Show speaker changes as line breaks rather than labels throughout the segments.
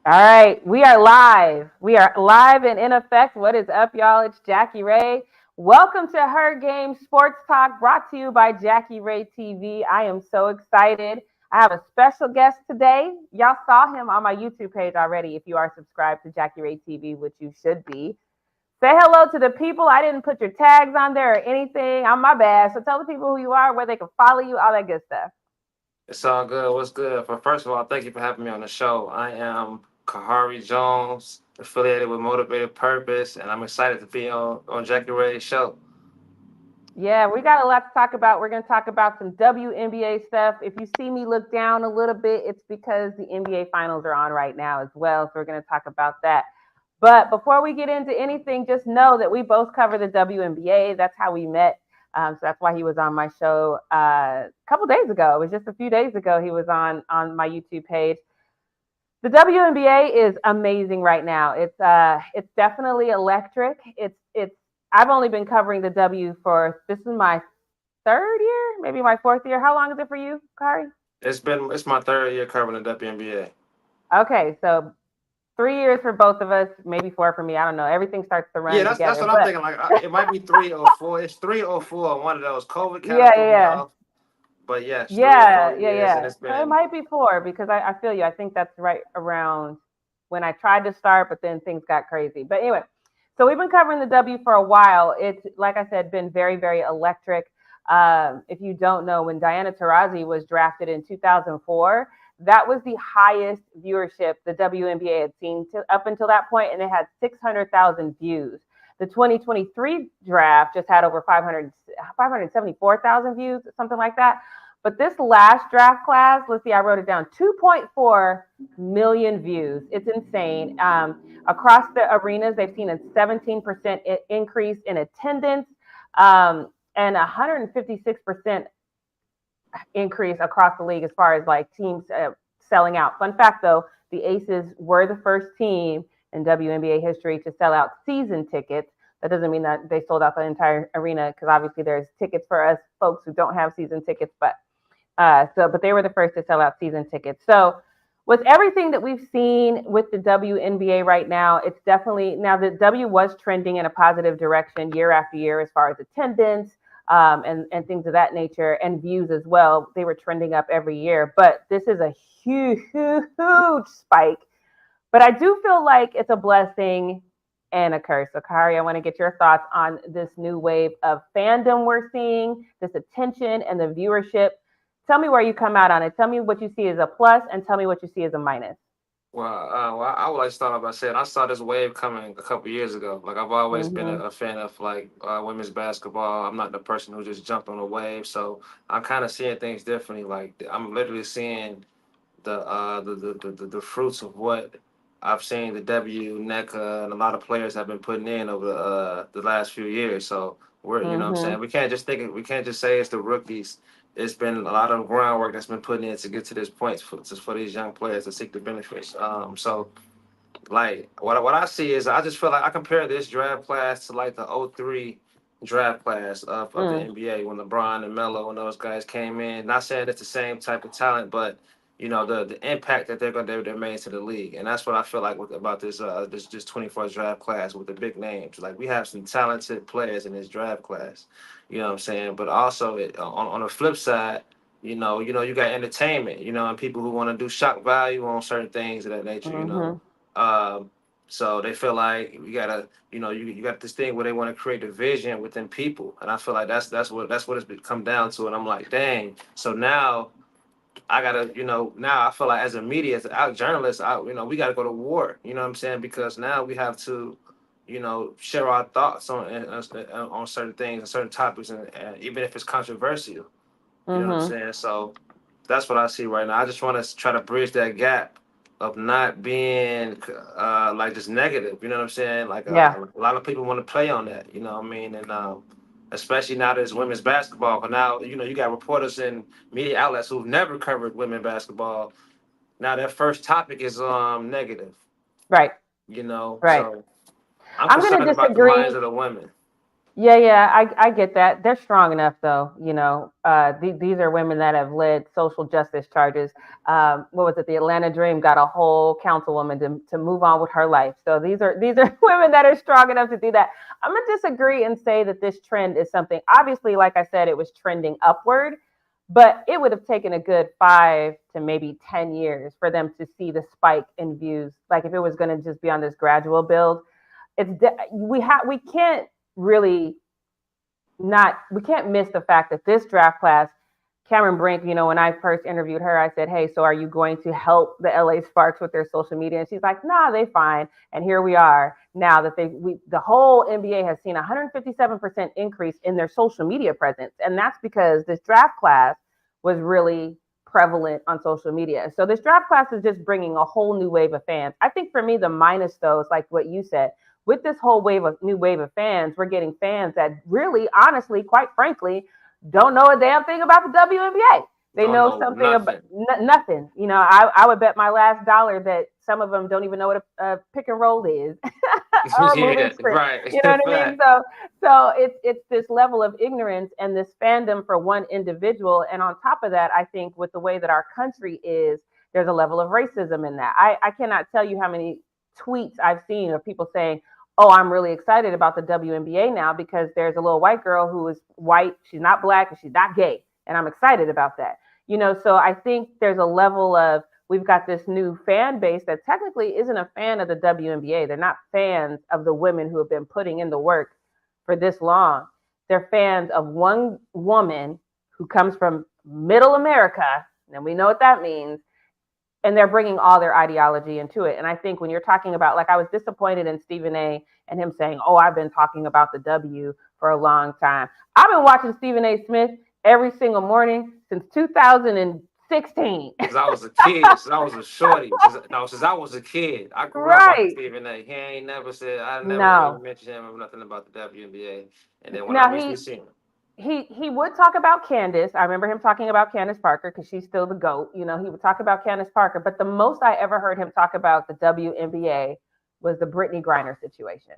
All right, we are live. We are live and in effect. What is up, y'all? It's Jackie Rae. Welcome to Her Game Sports Talk, brought to you by Jackie Rae TV. I am so excited. I have a special guest today. Y'all saw him on my YouTube page already. If you are subscribed to Jackie Rae TV, which you should be, say hello to the people. I didn't put your tags on there or anything. I'm my bad. So tell the people who you are, where they can follow you, all that good stuff.
It's all good. What's good? First of all, thank you for having me on the show. I am Khari Jones, affiliated with Motivated Purpose, and I'm excited to be on Jackie Rae's show.
Yeah, we got a lot to talk about. We're going to talk about some WNBA stuff. If you see me look down a little bit, it's because the NBA finals are on right now as well. So we're going to talk about that. But before we get into anything, just know that we both cover the WNBA. That's how we met. So that's why he was on my show a couple days ago. It was just a few days ago he was on my YouTube page. The WNBA is amazing right now. It's definitely electric. It's I've only been covering the W for this is my third year, maybe my fourth year. How long is it for you, Kari?
It's my third year covering the WNBA.
Okay, so 3 years for both of us, maybe four for me. I don't know. Everything starts to
Yeah,
run
that's
together,
what I'm
but
thinking. Like it might be 3 or 4. It's 3 or 4. One of those. COVID kind of
yeah,
threw me
yeah,
off, but yes, three or
yeah,
four
yeah,
years, and
yeah.
it's
So it
been
might be four because I feel you. I think that's right around when I tried to start, but then things got crazy. But anyway, so we've been covering the W for a while. It's like I said, been very, very electric. If you don't know, when Diana Taurasi was drafted in 2004, that was the highest viewership the WNBA had seen up until that point, and it had 600,000 views. The 2023 draft just had over 574,000 views, something like that. But this last draft class, let's see, I wrote it down 2.4 million views. It's insane. Across the arenas, they've seen a 17% increase in attendance and 156% increase across the league as far as like teams selling out. Fun fact though, the Aces were the first team in WNBA history to sell out season tickets. That doesn't mean that they sold out the entire arena because obviously there's tickets for us folks who don't have season tickets, but they were the first to sell out season tickets. So with everything that we've seen with the WNBA right now, it's definitely now the W was trending in a positive direction year after year as far as attendance and things of that nature and views as well. They were trending up every year, but this is a huge spike. But I do feel like it's a blessing and a curse. So, Khari, I want to get your thoughts on this new wave of fandom we're seeing, this attention and the viewership. Tell me where you come out on it. Tell me what you see as a plus and tell me what you see as a minus.
I would like to start off by saying I saw this wave coming a couple years ago. Like I've always been
Mm-hmm.
a fan of like women's basketball. I'm not the person who just jumped on a wave, so I'm kind of seeing things differently. Like I'm literally seeing the fruits of what I've seen the NECA and a lot of players have been putting in over the last few years. So we're you know what I'm
Mm-hmm.
saying we can't just say it's the rookies. It's been a lot of groundwork that's been put in to get to this point for these young players to seek the benefits. So like what I see is I just feel like I compare this draft class to like the '03 draft class of the
Mm.
NBA when LeBron and Melo and those guys came in. Not saying it's the same type of talent, but you know the impact that they're made to the league, and that's what I feel like about this 24 draft class with the big names. Like we have some talented players in this draft class, you know what I'm saying. But also on the flip side, you got entertainment, and people who want to do shock value on certain things of that nature.
Mm-hmm.
Um, so they feel like you gotta, you got this thing where they want to create a vision within people, and I feel like that's what it's come down to. And I'm like, dang. So now I gotta, now I feel like as a media, as a journalist, we gotta go to war. You know what I'm saying? Because now we have to, share our thoughts on certain things and certain topics, and even if it's controversial. You know what I'm
Mm-hmm.
saying? So that's what I see right now. I just want to try to bridge that gap of not being like just negative. You know what I'm saying? Like
Yeah.
a lot of people want to play on that. You know what I mean? And especially now there's women's basketball. But now you got reporters and media outlets who've never covered women basketball. Now their first topic is negative.
Right. Right.
So I'm
I'm going to
concerned about the minds
disagree.
of the women.
Yeah, I get that. They're strong enough, though. These are women that have led social justice charges. What was it? The Atlanta Dream got a whole councilwoman to move on with her life. So these are women that are strong enough to do that. I'm gonna disagree and say that this trend is something. Obviously, like I said, it was trending upward, but it would have taken a good 5 to maybe 10 years for them to see the spike in views. Like if it was going to just be on this gradual build, we can't really not we can't miss the fact that this draft class, Cameron Brink, when I first interviewed her, I said, "Hey, so are you going to help the LA Sparks with their social media?" And she's like, "Nah, they fine." And here we are now that the whole NBA has seen a 157% increase in their social media presence, and that's because this draft class was really prevalent on social media. So this draft class is just bringing a whole new wave of fans. I think for me, the minus though is like what you said with this whole new wave of fans, we're getting fans that really, honestly, quite frankly, don't know a damn thing about the WNBA. They
Don't
know
know
something about
nothing.
nothing. I would bet my last dollar that some of them don't even know what a pick and roll is or a moving
Yeah,
screen.
right.
You know what I mean?
Fact.
So it's this level of ignorance and this fandom for one individual. And on top of that, I think with the way that our country is, there's a level of racism in that. I cannot tell you how many tweets I've seen of people saying, "Oh, I'm really excited about the WNBA now because there's a little white girl who is white. She's not black and she's not gay. And I'm excited about that." So I think there's a level of we've got this new fan base that technically isn't a fan of the WNBA. They're not fans of the women who have been putting in the work for this long. They're fans of one woman who comes from middle America, and we know what that means, and they're bringing all their ideology into it. And I think when you're talking about, like, I was disappointed in Stephen A. and him saying, "Oh, I've been talking about the W for a long time." I've been watching Stephen A. Smith every single morning since 2016.
Since I was a kid, since I was a shorty, since I was a kid, I grew up watching
Right.
Stephen A. He ain't never said I never heard him
No.
mention him or nothing about the WNBA. And then when I
Now
recently seen him,
he would talk about Candace. I remember him talking about Candace Parker because she's still the GOAT. He would talk about Candace Parker, but the most I ever heard him talk about the WNBA was the Brittany Griner situation.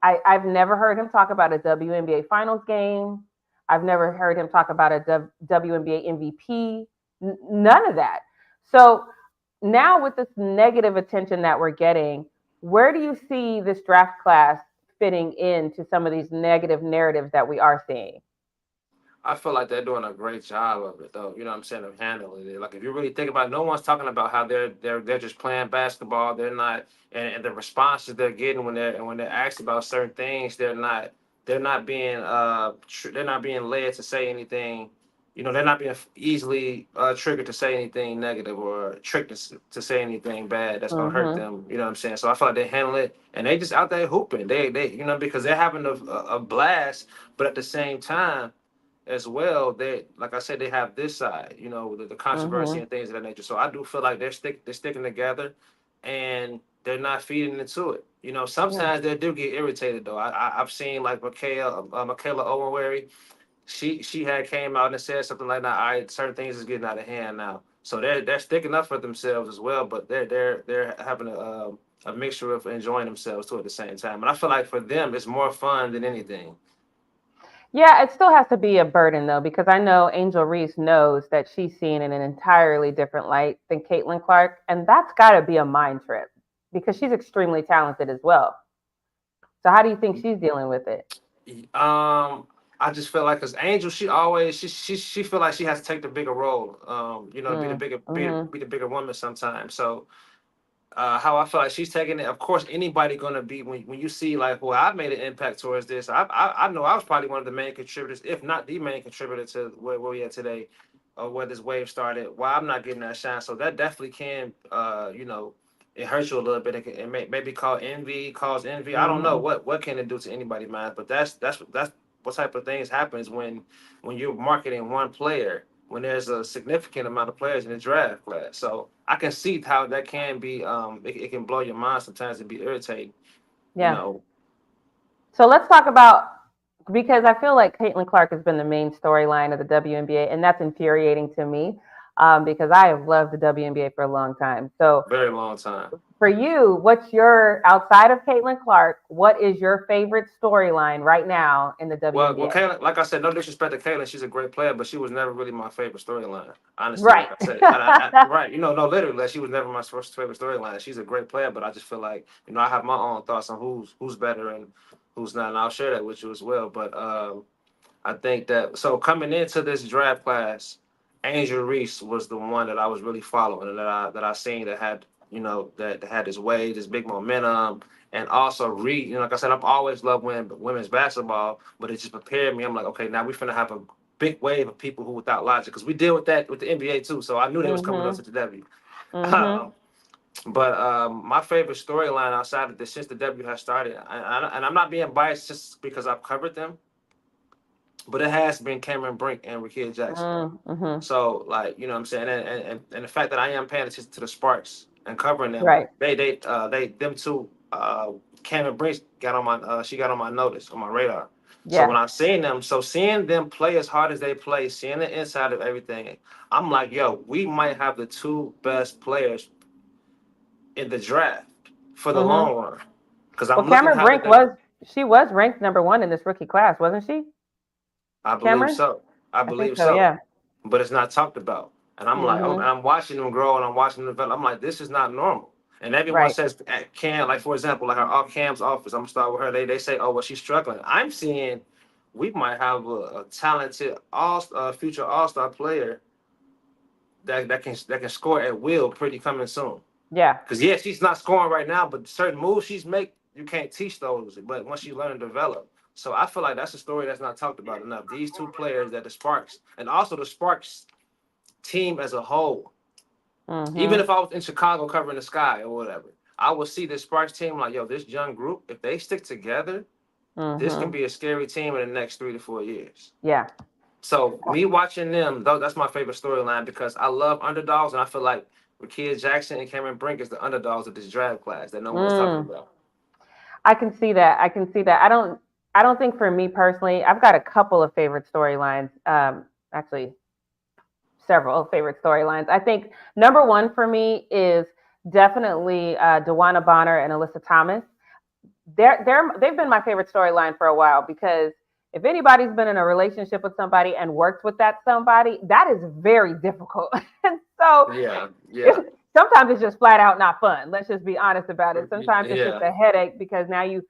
I've never heard him talk about a WNBA finals game. I've never heard him talk about a WNBA MVP. None of that. So now with this negative attention that we're getting, where do you see this draft class fitting into some of these negative narratives that we are seeing?
I feel like they're doing a great job of it, though. You know what I'm saying, of handling it. Like if you really think about it, no one's talking about how they're just playing basketball. They're not, and the responses they're getting when they're asked about certain things, they're not being they're not being led to say anything. They're not being easily triggered to say anything negative or tricked to say anything bad that's gonna hurt
Mm-hmm.
them. You know what I'm saying? So I feel like they handle it, and they just out there hooping. They because they're having a blast, but at the same time as well, they like I said, they have this side, the controversy
Mm-hmm.
and things of that nature. So I do feel like they're sticking together, and they're not feeding into it.
Yeah.
Sometimes they do get irritated though. I've seen like Michaela Owenwary. She had came out and said something like that. Certain things is getting out of hand now. So they're sticking up for themselves as well, but they're having a mixture of enjoying themselves too at the same time. And I feel like for them, it's more fun than anything.
Yeah, it still has to be a burden though, because I know Angel Reese knows that she's seen in an entirely different light than Caitlin Clark, and that's got to be a mind trip because she's extremely talented as well. So how do you think she's dealing with it?
I just feel like because Angel, she always she feel like she has to take the bigger role. Be the
Mm,
bigger
mm-hmm,
be the bigger woman sometimes. So how I feel like she's taking it. Of course, anybody gonna be when you see like, well, I've made an impact towards this. I know I was probably one of the main contributors, if not the main contributor to where we at today, or where this wave started. Why I'm not getting that shine. So that definitely can, it hurts you a little bit. Maybe cause envy. I don't know
mm-hmm.
what can it do to anybody's mind. But that's what type of things happens when you're marketing one player when there's a significant amount of players in the draft class. So I can see how that can be it can blow your mind sometimes and be irritating, you
Yeah.
know.
So let's talk about because I feel like Caitlin Clark has been the main storyline of the WNBA, and that's infuriating to me because I have loved the WNBA for a long time. So
Very long time.
For you, what's your outside of Caitlin Clark? What is your favorite storyline right now in the
Well,
WNBA?
Kaylin, like I said, no disrespect to Kaylin, she's a great player, but she was never really my favorite storyline. Honestly,
Right.
like I said, right, no, literally, like, she was never my first favorite storyline. She's a great player, but I just feel like, I have my own thoughts on who's better and who's not, and I'll share that with you as well. But I think that, so coming into this draft class, Angel Reese was the one that I was really following, and that I seen that had, that had this wave, this big momentum, and also Reed. Like I said, I've always loved women's basketball, but it just prepared me. I'm like, okay, now we're finna have a big wave of people who without logic, because we deal with that with the NBA too. So I knew they was coming up
Mhm.
to the W.
Mhm.
But my favorite storyline outside of this, since the W has started, and I'm not being biased just because I've covered them, but it has been Cameron Brink and Rickea Jackson.
Mhm.
So, like, you know what I'm saying, and the fact that I am paying attention to the Sparks and covering them,
Right.
them two, Cameron Brink got on my she got on my notice, on my radar. So
Yeah.
when I seen them, seeing them play as hard as they play, seeing the inside of everything, I'm like, yo, we might have the two best players in the draft for the
Mhm.
long run. Because
Well,
I'm looking
Cameron
how
Brink
they,
was she was ranked number one in this rookie class, wasn't she?
I believe
Cameron?
so. I
I think
believe
so.
so.
Yeah.
But it's not talked about. And I'm like,
Mhm.
I'm watching them grow and I'm watching them develop. I'm like, this is not normal. And everyone
Right.
says Cam, like, for example, like our Cam's office, I'm gonna start with her. They say, oh, well, she's struggling. I'm seeing we might have a talented future all-star player that can score at will pretty coming soon.
Yeah.
Because, yeah, she's not scoring right now, but certain moves she's make, you can't teach those. But once you learn and develop. So I feel like that's a story that's not talked about enough. These two players that the Sparks, and also the Sparks team as a whole, even
Mhm.
if I was in Chicago covering the Sky or whatever, I would see the Sparks team like, yo, this young group, if they stick together, this can
Mhm.
be a scary team in the next 3 to 4 years.
Yeah.
So me watching them, though, that's my favorite storyline because I love underdogs, and I feel like Rickea Jackson and Cameron Brink is the underdogs of this draft class that no one's talking
Mm.
about.
I can see that. I can see that. I don't think for me personally, I've got a couple of favorite storylines. Actually, several favorite storylines. I think number one for me is definitely Dewana Bonner and Alyssa Thomas. They've been my favorite storyline for a while because if anybody's been in a relationship with somebody and worked with that somebody, that is very difficult. And so
Yeah,
it's,
yeah,
sometimes it's just flat out not fun. Let's just be honest about it. Sometimes it's just
yeah.
a headache because now you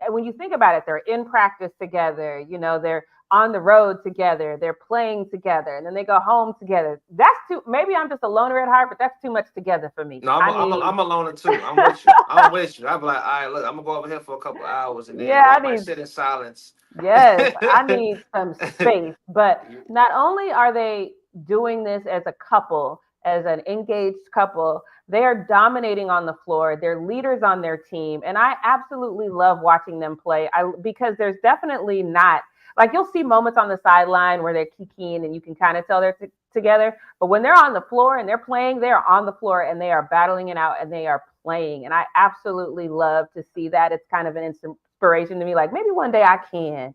when you think about it, they're in practice together. They're on the road together. They're playing together, and then they go home together. That's too. Maybe I'm just a loner at heart, but that's too much together for me.
No,
I need.
I'm a loner too. I'm with you. I'm with you. I'm like, all right, look, I'm gonna go over here for a couple hours and then,
Yeah,
I
I
might
need.
sit in silence.
Yes, I need some space. But not only are they doing this as a couple, as an engaged couple, they are dominating on the floor. They're leaders on their team. And I absolutely love watching them play. Because there's definitely not, like, you'll see moments on the sideline where they're kikiing and you can kind of tell they're together. But when they're on the floor and they're playing, they are on the floor and they are battling it out and they are playing. And I absolutely love to see that. It's kind of an inspiration to me. Like, maybe one day I can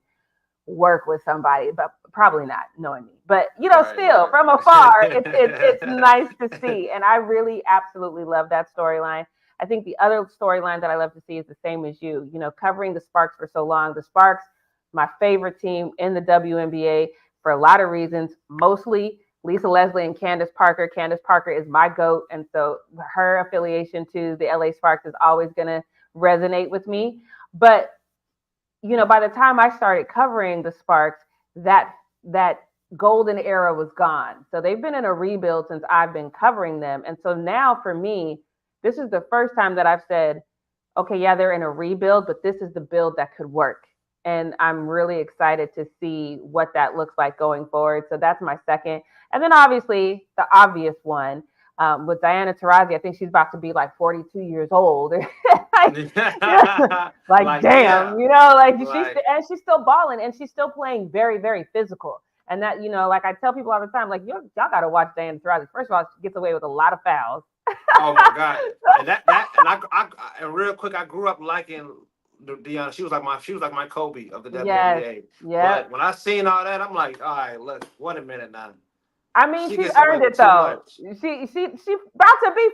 work with somebody, but probably not knowing me. But
Right,
still
right.
from afar, it's nice to see, and I really absolutely love that storyline. I think the other storyline that I love to see is the same as you. Covering the Sparks for so long. The Sparks, my favorite team in the WNBA for a lot of reasons, mostly Lisa Leslie and Candace Parker. Candace Parker is my GOAT, and so her affiliation to the LA Sparks is always going to resonate with me. But by the time I started covering the Sparks, that golden era was gone. So they've been in a rebuild since I've been covering them. And so now for me, this is the first time that I've said, okay, yeah, they're in a rebuild, but this is the build that could work. And I'm really excited to see what that looks like going forward. So that's my second. And then obviously the obvious one with Diana Taurasi, I think she's about to be like 42 years old. like, like
Like,
damn,
yeah,
like
like,
and she's still balling and she's still playing very, very physical. And that, like I tell people all the time, like y'all got to watch Diana Taurasi. First of all, she gets away with a lot of fouls.
oh my God. And and real quick, I grew up liking Deanna. She was like my Kobe of the
Yes.
WNBA.
Yep.
But when I seen all that, I'm like, all right, look, wait a minute now.
I mean,
She
she's
gets away
earned
with
it
too
though.
much.
She about to be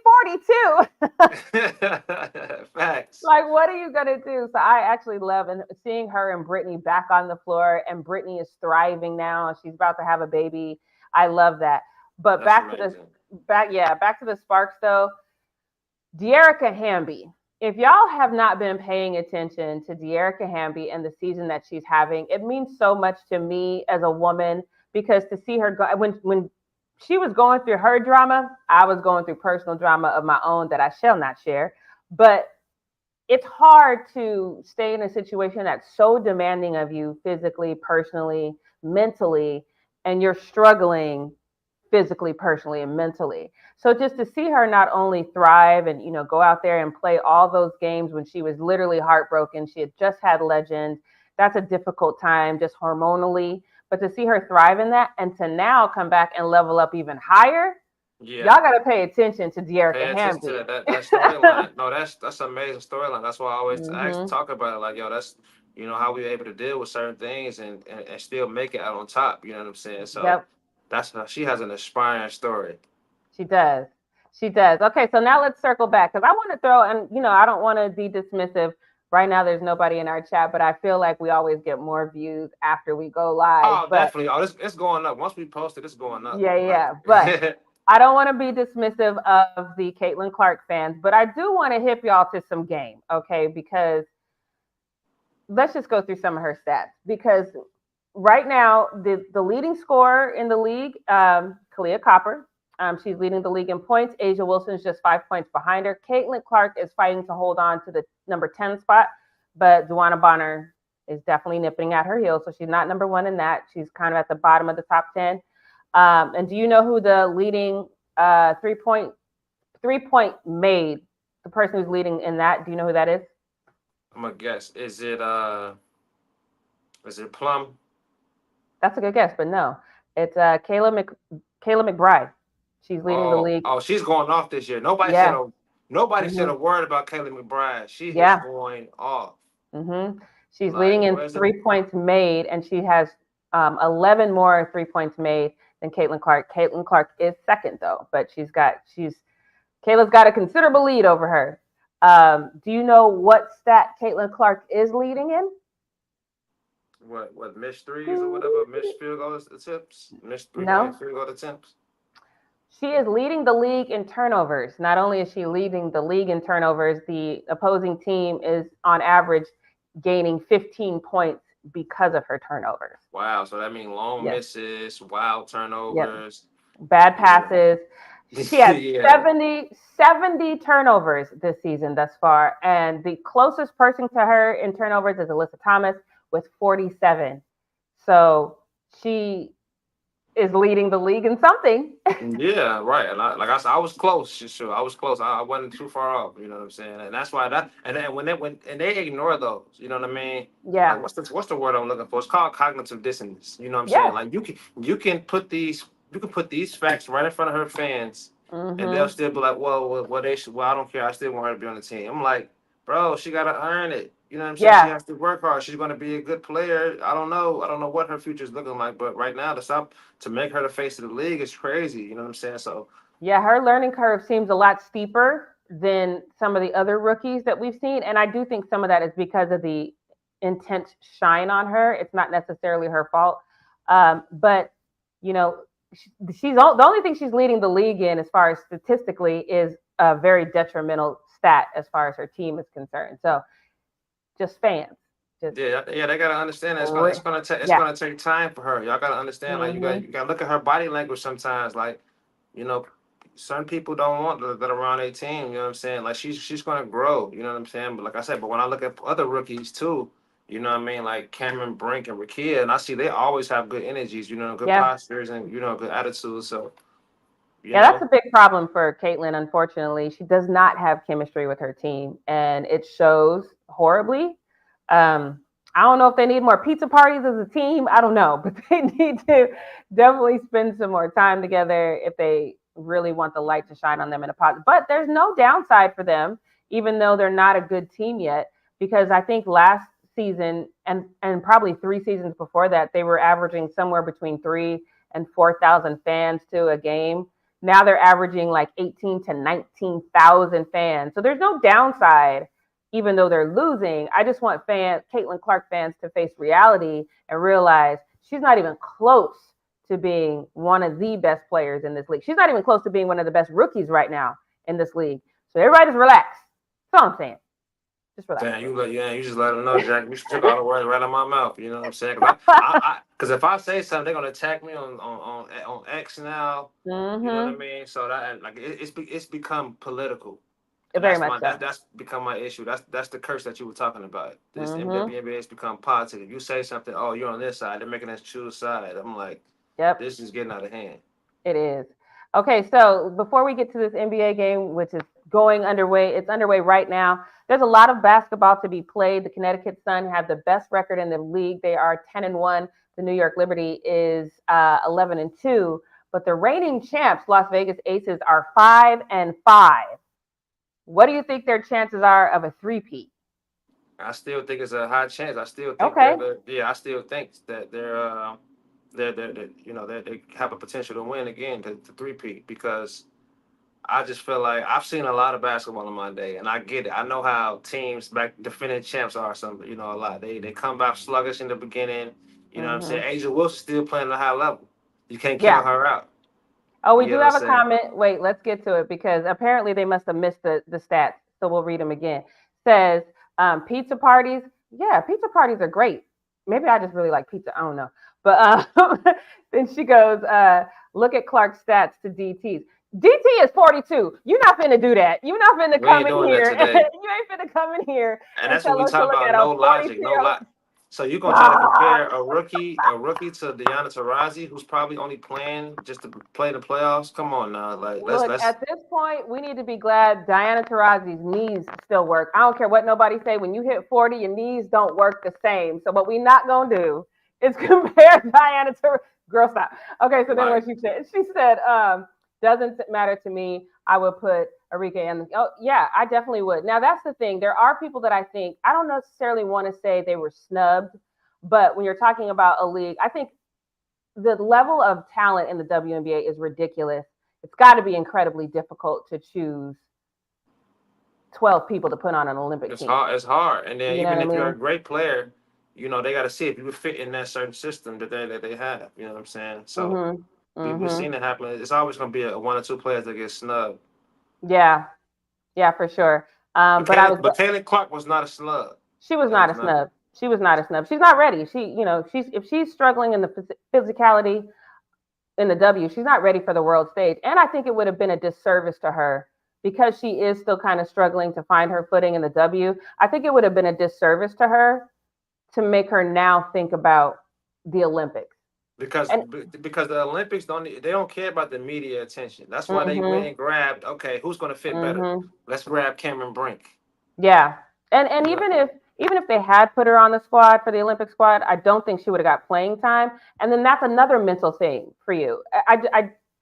42.
Facts.
Like, what are you gonna do? So I actually love and seeing her and Brittany back on the floor, and Brittany is thriving now. She's about to have a baby. I love that. But
That's amazing.
back to the Sparks though. De'Arica Hamby. If y'all have not been paying attention to De'Arica Hamby and the season that she's having, it means so much to me as a woman because to see her go when she was going through her drama, I was going through personal drama of my own that I shall not share. But it's hard to stay in a situation that's so demanding of you physically, personally, mentally, and you're struggling physically, personally, and mentally. So just to see her not only thrive and go out there and play all those games when she was literally heartbroken, she had just had Legend. That's a difficult time just hormonally, but to see her thrive in that and to now come back and level up even higher,
Yeah.
y'all got to pay attention to
Pay
De'Arica
attention to
Hamby.
that storyline. No, that's an amazing storyline. That's why I always
Hmm.
talk about it. Like, yo, that's how we able to deal with certain things and still make it out on top. You know what I'm saying? So
Yep.
she has an inspiring story.
She does. She does. Okay, so now let's circle back because I want to throw, and I don't want to be dismissive. Right now, there's nobody in our chat, but I feel like we always get more views after we go live.
Oh,
But
definitely. Oh, it's going up. Once we post it, it's going up.
yeah,
Like,
yeah. But I don't want to be dismissive of the Caitlin Clark fans, but I do want to hip y'all to some game, okay? Because let's just go through some of her stats. Because right now, the leading scorer in the league, Kalia Copper, she's leading the league in points. Asia Wilson's just 5 points behind her. Caitlin Clark is fighting to hold on to the number 10 spot, but Duana Bonner is definitely nipping at her heels. So she's not number one in that. She's kind of at the bottom of the top 10. And do you know who the leading three point made? The person who's leading in that. Do you know who that is?
I'm gonna guess. Is it Plum?
That's a good guess, but no. It's Kayla McBride. She's leading the
Oh,
league.
oh, she's going off this year.
Yeah.
Nobody said
Hmm.
a word about Kaylee McBride. She is
Yeah.
going off.
Hmm. She's leading
Like,
in
where's the
3 points made, and she has 11 more 3 points made than Caitlin Clark. Caitlin Clark is second though, but Kayla's got a considerable lead over her. Do you know what stat Caitlin Clark is leading in?
what missed threes or whatever, missed field goal attempts, missed 3 point
No,
field goal attempts.
she is leading the league in turnovers. Not only is she leading the league in turnovers, the opposing team is on average gaining 15 points because of her turnovers.
Wow, so that means long
Yes.
misses, wild
Yep.
turnovers.
Bad
Yeah,
passes. She has
yeah.
70 turnovers this season thus far. And the closest person to her in turnovers is Alyssa Thomas with 47. So she is leading the league in something.
Yeah, right. And like I said, I was close. Sure, I was close. I wasn't too far off. You know what I'm saying? And that's why and then when they ignore those, you know what I mean?
Yeah.
Like what's the word I'm looking for? It's called cognitive dissonance. You know what I'm saying?
Yes.
Like you can put these facts right in front of her fans, and they'll
Mm-hmm.
still be like, well, they should. Well, I don't care. I still want her to be on the team. I'm like, bro, she gotta earn it. You know what I'm saying? She
Yeah.
has to work hard. She's gonna be a good player. I don't know. I don't know what her future is looking like, but right now to make her the face of the league is crazy. You know what I'm saying? So
Yeah. Her learning curve seems a lot steeper than some of the other rookies that we've seen. And I do think some of that is because of the intense shine on her. It's not necessarily her fault. But, you know, the only thing she's leading the league in as far as statistically is a very detrimental stat as far as her team is concerned. So just fans, just
yeah, they gotta understand that it's
yeah.
gonna take time for her. Y'all gotta understand. Like
Hmm.
you gotta look at her body language sometimes. Like you know, certain people don't want that around their team. You know what I'm saying? Like she's gonna grow. You know what I'm saying? But like I said, but when I look at other rookies too, you know what I mean? Like Cameron Brink and Rakia, and I see they always have good energies. Good
Yeah.
postures and good attitudes. So you
Yeah, that's
know,
a big problem for Caitlin. Unfortunately, she does not have chemistry with her team, and it shows horribly. I don't know if they need more pizza parties as a team. I don't know, but they need to definitely spend some more time together if they really want the light to shine on them in a positive. But there's no downside for them, even though they're not a good team yet, because I think last season and probably 3 seasons before that, they were averaging somewhere between 3 and 4,000 fans to a game. Now they're averaging like 18 to 19,000 fans. So there's no downside, even though they're losing. I just want Caitlin Clark fans to face reality and realize she's not even close to being one of the best players in this league. She's not even close to being one of the best rookies right now in this league. So everybody just relax. That's all I'm saying. Just relax.
Damn, you just let them know, Jack. You took all the words right out of my mouth. You know what I'm saying? Because if I say something, they're gonna attack me on X now.
Mm-hmm.
You know what I mean? So that like it's become political. And
Very much so.
That's become my issue. That's the curse that you were talking about. This
Mm-hmm.
WNBA has become politics. If you say something, oh, you're on this side, they're making us choose side. I'm like,
Yep.
this is getting out of hand.
It is. Okay, so before we get to this NBA game, which is going underway, it's underway right now. There's a lot of basketball to be played. The Connecticut Sun have the best record in the league. They are 10-1. The New York Liberty is 11-2. But the reigning champs, Las Vegas Aces, are 5-5. What do you think their chances are of a three-peat?
I still think it's a high chance. I still think
Okay.
I still think that they have a potential to win again to three-peat because I just feel like I've seen a lot of basketball in my day, and I get it. I know how teams back defending champs are. A lot. They come back sluggish in the beginning. You know what I'm saying? Asia Wilson still playing at a high level. You can't count her out.
Oh, we
You
do
know
have
what
a
I'm saying?
comment. Wait, let's get to it because apparently they must have missed the stats. So we'll read them again. Says pizza parties. Yeah, pizza parties are great. Maybe I just really like pizza. I don't know. But then she goes, look at Clark's stats to DTs. DT is 42. You're not finna do that. You're not finna
We
come
ain't
in
doing that
here.
today.
You ain't finna come in here
And
and
that's what
tell
we
us to
talk
look
about.
at a
No logic,
42
no
year old.
lot. So you're gonna try to compare a rookie to Diana Taurasi, who's probably only playing just to play the playoffs? Come on now, like
Look,
let's.
at this point, we need to be glad Diana Taurasi's knees still work. I don't care what nobody say. When you hit 40, your knees don't work the same. So what we not gonna do is compare Diana to girl stop. Okay, so then
Right.
what she said, doesn't matter to me. I would put Arike in. Oh yeah, I definitely would. Now that's the thing. There are people that I think I don't necessarily want to say they were snubbed, but when you're talking about a league, I think the level of talent in the WNBA is ridiculous. It's got to be incredibly difficult to choose 12 people to put on an Olympic
It's
team.
hard. It's hard. And then
You know what
even
I
if you're a
mean?
great player, they got to see if you would fit in that certain system that they have. You know what I'm saying? So
Mhm.
we've
Mhm.
seen it happen. It's always going to be one or two players that get snubbed.
Yeah. Yeah, for sure.
But
But I was.
Kaylin Clark was not a snub.
She was
That
not
was
a
not.
snub. She was not a snub. She's not ready. She's if she's struggling in the physicality in the W, she's not ready for the world stage. And I think it would have been a disservice to her because she is still kind of struggling to find her footing in the W. I think it would have been a disservice to her to make her now think about the Olympics.
Because
And
because the Olympics don't care about the media attention. That's why they went
mhm,
and grabbed. Okay, who's going to fit better?
mhm,
Let's grab Cameron Brink.
yeah. And
You know,
even if they had put her on the squad for the Olympic squad, I don't think she would have got playing time. And then that's another mental thing for you.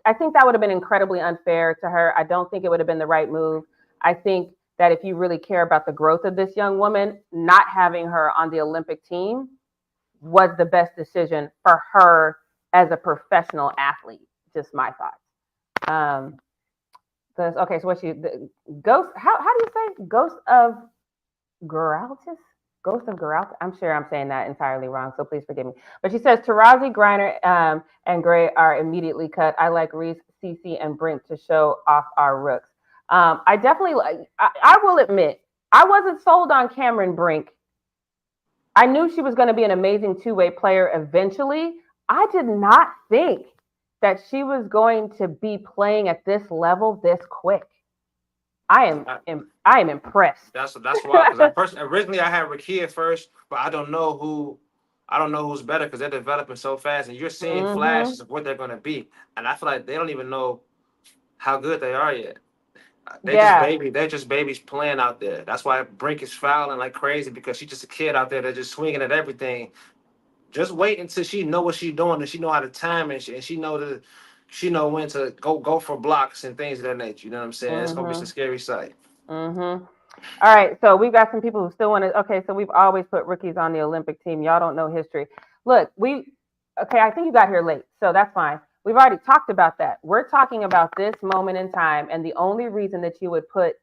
I think that would have been incredibly unfair to her. I don't think it would have been the right move. I think that if you really care about the growth of this young woman, not having her on the Olympic team was the best decision for her as a professional athlete. Just my thoughts. Um, okay, so what's the ghost? How do you say ghost of Geraltis? Ghost of Geraltis? I'm sure I'm saying that entirely wrong, so please forgive me. But she says Tarazi, Griner, and Gray are immediately cut. I like Reese, Cece, and Brink to show off our rooks. I definitely like. I will admit, I wasn't sold on Cameron Brink. I knew she was going to be an amazing two-way player eventually. I did not think that she was going to be playing at this level this quick. I am
I,
I am impressed.
that's why. Because originally I had Rakia first, but I don't know who. I don't know who's better because they're developing so fast, and you're seeing
Hmm.
flashes of what they're going to be, and I feel like they don't even know how good they are yet.
Yeah.
They're just babies playing out there. That's why Brink is fouling like crazy because she's just a kid out there that's just swinging at everything. Just wait until she know what she's doing and she know how to time and she know when to go for blocks and things of that nature. You know what I'm saying? It's gonna be some
Hmm.
scary sight.
Hmm. All right. So we've got some people who still want to. Okay. So we've always put rookies on the Olympic team. Y'all don't know history. Look, Okay, I think you got here late, so that's fine. We've already talked about that. We're talking about this moment in time, and the only reason that you would put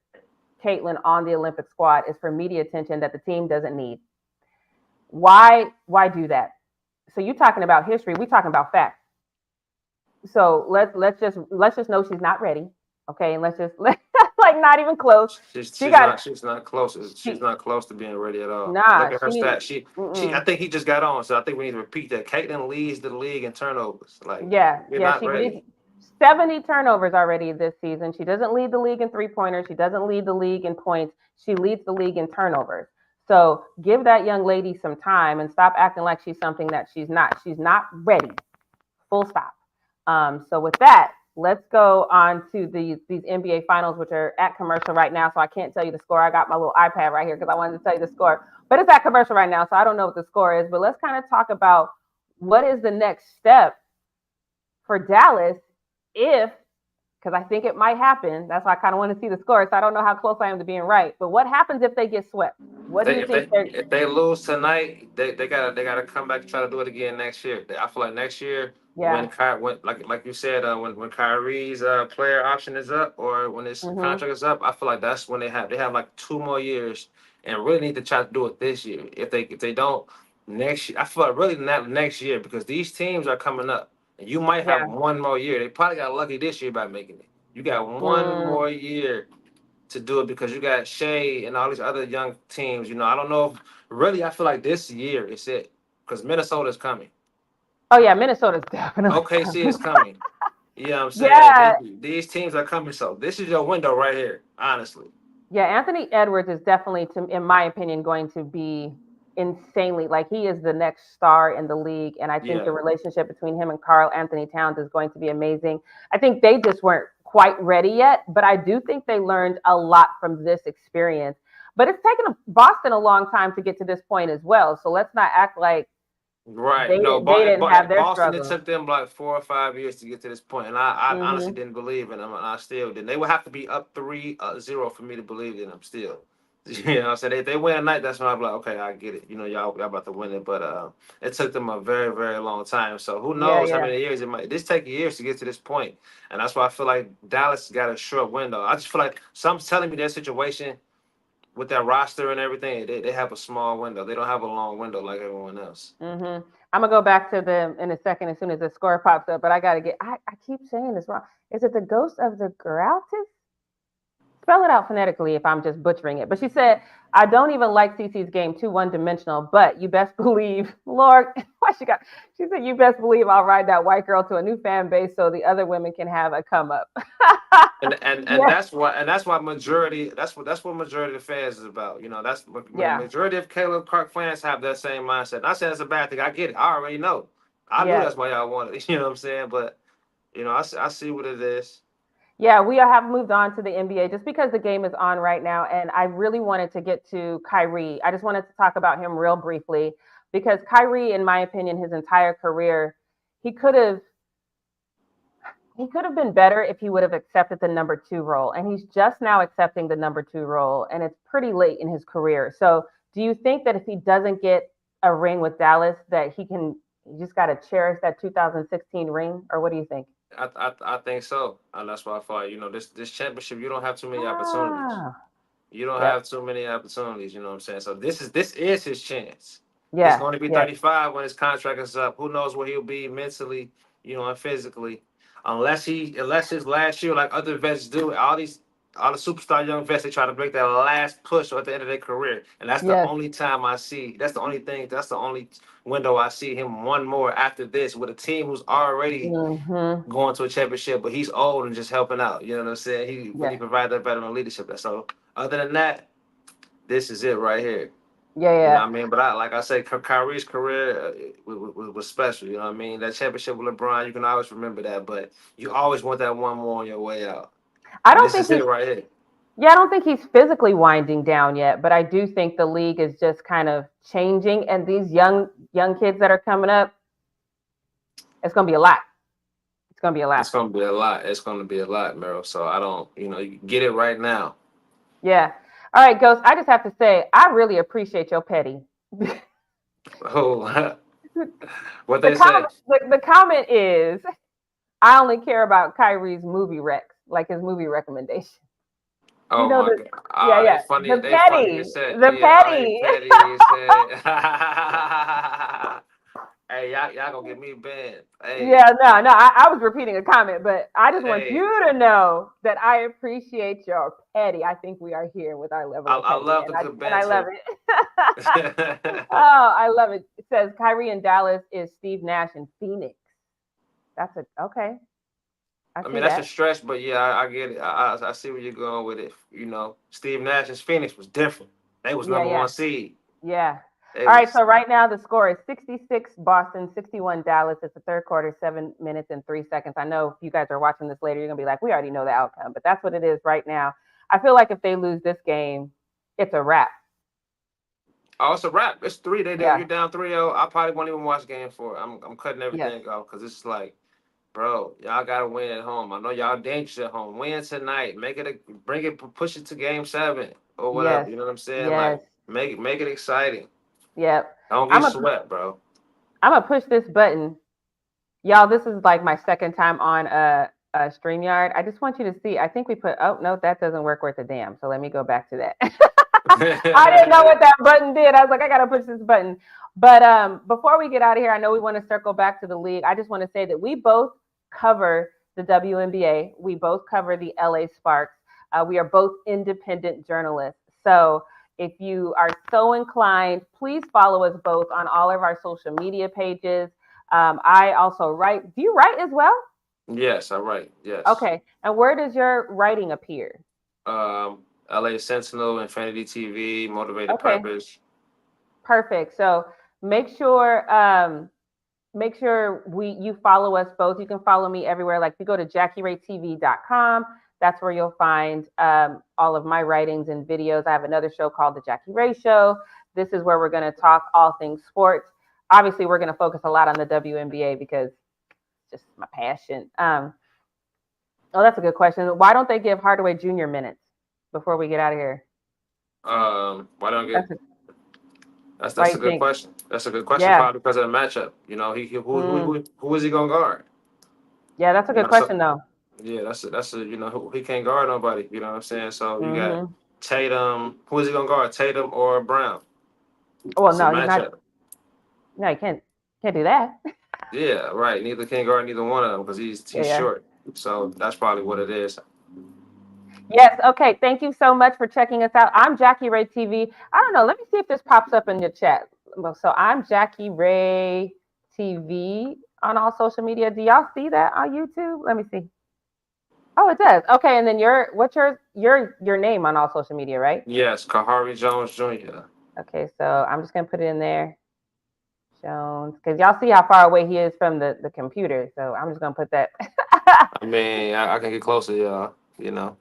Caitlin on the Olympic squad is for media attention that the team doesn't need. Why do that? So you talking about history, we talking about facts. So let's just know she's not ready. Okay, and let's just like not even close.
She's
She
she's
got
not she's not close. She's
she
not close to being ready at all.
nah,
Look at her
she need
stats. She I
mm-mm.
think he just got on, so I think we need to repeat that. Caitlin leads the league in turnovers. Like
Yeah,
you're
yeah,
not
she leads
ready.
70 turnovers already this season. She doesn't lead the league in three-pointers. She doesn't lead the league in points. She leads the league in turnovers. So give that young lady some time and stop acting like she's something that she's not. She's not ready. Full stop. So with that, let's go on to these NBA finals, which are at commercial right now. So I can't tell you the score. I got my little iPad right here because I wanted to tell you the score. But it's at commercial right now, so I don't know what the score is. But let's kind of talk about what is the next step for Dallas if, because I think it might happen. That's why I kind of want to see the score. So I don't know how close I am to being right. But what happens if they get swept? What do
They
you
if
think
they
they're?
if they lose tonight, they gotta come back and try to do it again next year. I feel like next year
Yeah.
when like you said when Kyrie's player option is up or when his
Mm-hmm.
contract is up, I feel like that's when they have like 2 more years and really need to try to do it this year. If they don't next year, I feel like really not next year because these teams are coming up and you might have
Yeah.
1 more year. They probably got lucky this year by making it. You got one
Mm,
more year to do it because you got Shea and all these other young teams. I don't know. Really, I feel like this year is it because Minnesota's coming.
oh yeah, Minnesota's definitely
OKC is
coming.
coming. You know what I'm saying?
Yeah.
These teams are coming. So this is your window right here, honestly.
Yeah, Anthony Edwards is definitely, in my opinion, going to be insanely like he is the next star in the league, and I think the
Yeah.
relationship between him and Carl Anthony Towns is going to be amazing. I think they just weren't quite ready yet, but I do think they learned a lot from this experience. But it's taken Boston a long time to get to this point as well, so let's not act like
Right.
they
No,
they didn't have their
Boston, it
struggles.
took them like 4 or 5 years to get to this point, and I honestly
Hmm.
didn't believe in them, and I still didn't. They would have to be up 3-0 for me to believe in them still. You know what I'm saying? If they win a night, that's when I'm like, okay, I get it. Y'all about to win it, but it took them a very, very long time. So who
Yeah,
knows how
yeah,
many years it might. This take years to get to this point, and that's why I feel like Dallas got a short window. I just feel like something's telling me their situation with that roster and everything, they have a small window. They don't have a long window like everyone else.
hmm I'm gonna go back to them in a second as soon as the score pops up, but I gotta get. I keep saying this wrong. Is it the Ghost of the Grouches? Spell it out phonetically if I'm just butchering it. But she said, I don't even like CC's game too one dimensional, but you best believe, Lord, why she said, you best believe I'll ride that white girl to a new fan base so the other women can have a come up.
And
Yeah,
that's why majority that's what majority of the fans is about. That's when the
yeah,
majority of Caleb Clark fans have that same mindset. Not saying it's a bad thing. I get it. I already know. I knew
yeah.
that's why y'all wanted it. You know what I'm saying? But I see what it is.
Yeah, we have moved on to the NBA just because the game is on right now. And I really wanted to get to Kyrie. I just wanted to talk about him real briefly because Kyrie, in my opinion, his entire career, he could have he could have been better if he would have accepted the number two role. And he's just now accepting the number two role. And it's pretty late in his career. So do you think that if he doesn't get a ring with Dallas, that he just got to cherish that 2016 ring? Or what do you think?
I think so, and that's why I thought this championship you don't have too many opportunities.
Ah,
You don't
yep.
have too many opportunities. You know what I'm saying? So this is his chance. He's
Yeah.
going to be
Yes.
35 when his contract is up. Who knows where he'll be mentally, and physically, unless his last year, like other vets do, all the superstar young vets, they try to make that last push at the end of their career, and that's the
Yes.
only time I see. That's the only thing. That's the only window I see him one more after this with a team who's already
Hmm.
going to a championship, but he's old and just helping out. You know what I'm saying? He
Yeah.
provided that veteran leadership. So other than that, this is it right here.
Yeah.
You know
Yeah.
what I mean? But like I say, Kyrie's career was special. You know what I mean? That championship with LeBron, you can always remember that. But you always want that one more on your way out.
I
And
don't
this
think
is
he's
it right here.
Yeah, I don't think he's physically winding down yet, but I do think the league is just kind of changing and these young kids that are coming up, it's going to be a lot. It's going to be a lot.
It's gonna be a lot. It's gonna be a lot, Meryl. So I don't, you get it right now.
Yeah. All right, Ghost, I just have to say I really appreciate your petty.
Oh, What they say?
The comment is, I only care about Kyrie's movie recs, like his movie recommendation. You
Oh
know
my
the
God.
yeah,
They
yeah.
funny.
The
They funny
petty.
as shit.
The
Yeah. They
petty.
petty as shit. Hey, y'all gonna get me banned. Hey,
Yeah, no. I was repeating a comment, but I just want
hey.
you to know that I appreciate your petty. I think we are here with our level of
I
petty,
love the good
and I love
banter.
it. Oh, I love it. It says Kyrie in Dallas is Steve Nash in Phoenix. That's a okay. I
I
see
mean, that's a
that.
stretch, but yeah, I get it. I see where you're going with it. You know, Steve Nash's Phoenix was different. They was
Yeah,
number one
yeah.
seed.
Yeah.
They
All right.
was
So right now the score is 66 Boston, 61 Dallas. It's the third quarter, 7 minutes and 3 seconds. I know if you guys are watching this later, you're gonna be like, we already know the outcome, but that's what it is right now. I feel like if they lose this game, it's a wrap.
oh, it's a wrap. It's three.
Yeah.
You're down 3-0. I probably won't even watch game four. I'm cutting
Yes.
everything off because it's like, bro, y'all gotta win at home. I know y'all dangerous at home. Win tonight. Bring it, push it to game seven or whatever.
Yes.
You know what I'm saying?
Yes.
Like, make it exciting.
Yep.
Don't
I'm
get
a
swept, bro.
I'm gonna push this button. Y'all, this is like my second time on StreamYard. I just want you to see. I think we put oh no, that doesn't work worth a damn. So let me go back to that. I didn't know what that button did. I was like, I gotta push this button. But before we get out of here, I know we want to circle back to the league. I just want to say that we both cover the WNBA. We both cover the LA Sparks. We are both independent journalists. So if you are so inclined, please follow us both on all of our social media pages. I also write. Do you write as well?
Yes, all right. Yes.
Okay. And where does your writing appear?
Um, LA Sentinel, Infinity TV, Motivated
Okay.
Purpose.
Perfect. So make sure we you follow us both. You can follow me everywhere. Like if you go to JackieRaeTV.com, that's where you'll find all of my writings and videos. I have another show called The Jackie Rae Show. This is where we're going to talk all things sports. Obviously, we're going to focus a lot on the WNBA because it's just my passion. Oh, that's a good question. Why don't they give Hardaway Jr. minutes before we get out of here?
Why don't I get
That's a, why
that's
you
a good
think?
question. That's a good question.
Yeah.
Probably because of the matchup. You know,
Mm.
who is he gonna guard?
Yeah, that's a
You
good
know, so
question though.
yeah, that's a he can't guard nobody. You know what I'm saying? So you got
Hmm.
Tatum. Who is he gonna guard? Tatum or Brown?
Well,
It's a
no, he's not.
matchup.
No, you can't do that.
Yeah, right. Neither can guard neither one of them because
Yeah,
he's
yeah.
short. So that's probably what it is.
Yes. Okay. Thank you so much for checking us out. I'm Jackie Rae TV. I don't know. Let me see if this pops up in your chat. Well, so I'm Jackie Rae TV on all social media. Do y'all see that on YouTube? Let me see. Oh, it does. Okay. And then what's your name on all social media, right?
Yes, Khari Jones Jr.
Okay. So I'm just gonna put it in there. Jones, because y'all see how far away he is from the computer. So I'm just gonna put that.
I mean, I can get closer, y'all. You know.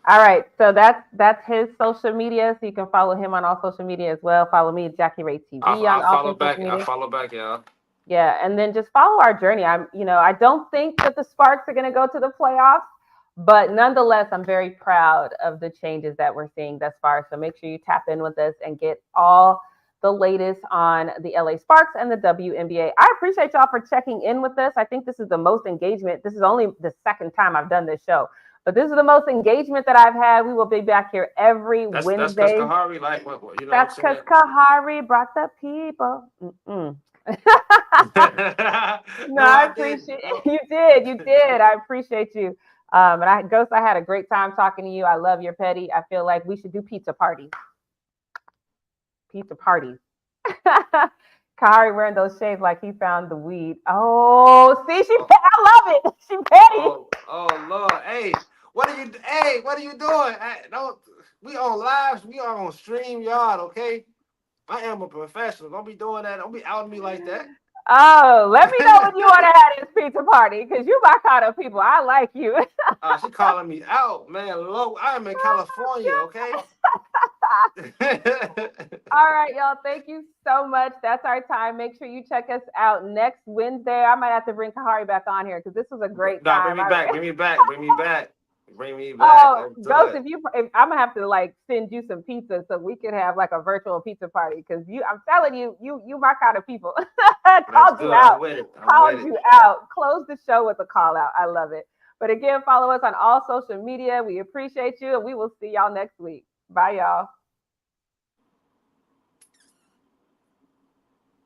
All right, so that's his social media. So you can follow him on all social media as well. Follow me, Jackie Rae TV, on
I'll
all
follow
things social
back. I'll
media.
follow back, y'all.
Yeah, and then just follow our journey. I don't think that the Sparks are going to go to the playoffs, but nonetheless, I'm very proud of the changes that we're seeing thus far. So make sure you tap in with us and get all the latest on the LA Sparks and the WNBA. I appreciate y'all for checking in with us. I think this is the most engagement. This is only the second time I've done this show, but this is the most engagement that I've had. We will be back here every
That's because
Wednesday.
Khari, like, what you know what I'm
That's because
saying?
Khari brought the people. Mm-mm. No,
No,
I
I didn't.
appreciate
No.
you did. You did. I appreciate you. Ghost, I had a great time talking to you. I love your petty. I feel like we should do pizza parties. Pizza parties. Kari wearing those shades like he found the weed. Oh, see,
Oh,
I love it. She petty.
oh Lord. Hey, what are you doing? Hey, don't we on lives, we are on stream yard, okay? I am a professional. Don't be doing that. Don't be outing me like that.
Oh, let me know when you want to have this pizza party because you my kind of people. I like you.
She calling me out, man. Low, I am in California, okay?
All right, y'all. Thank you so much. That's our time. Make sure you check us out next Wednesday. I might have to bring Khari back on here because this was a great
Nah,
time.
bring me back. Bring me back. Bring me back.
Oh,
Let's do
Ghost,
it.
if I'm gonna have to like send you some pizza so we can have like a virtual pizza party because I'm telling you, you my kind of people.
Let's
Called you
do it.
out,
I'm with it. I'm with
called
it.
you out. Close the show with a call out. I love it. But again, follow us on all social media. We appreciate you, and we will see y'all next week. Bye, y'all.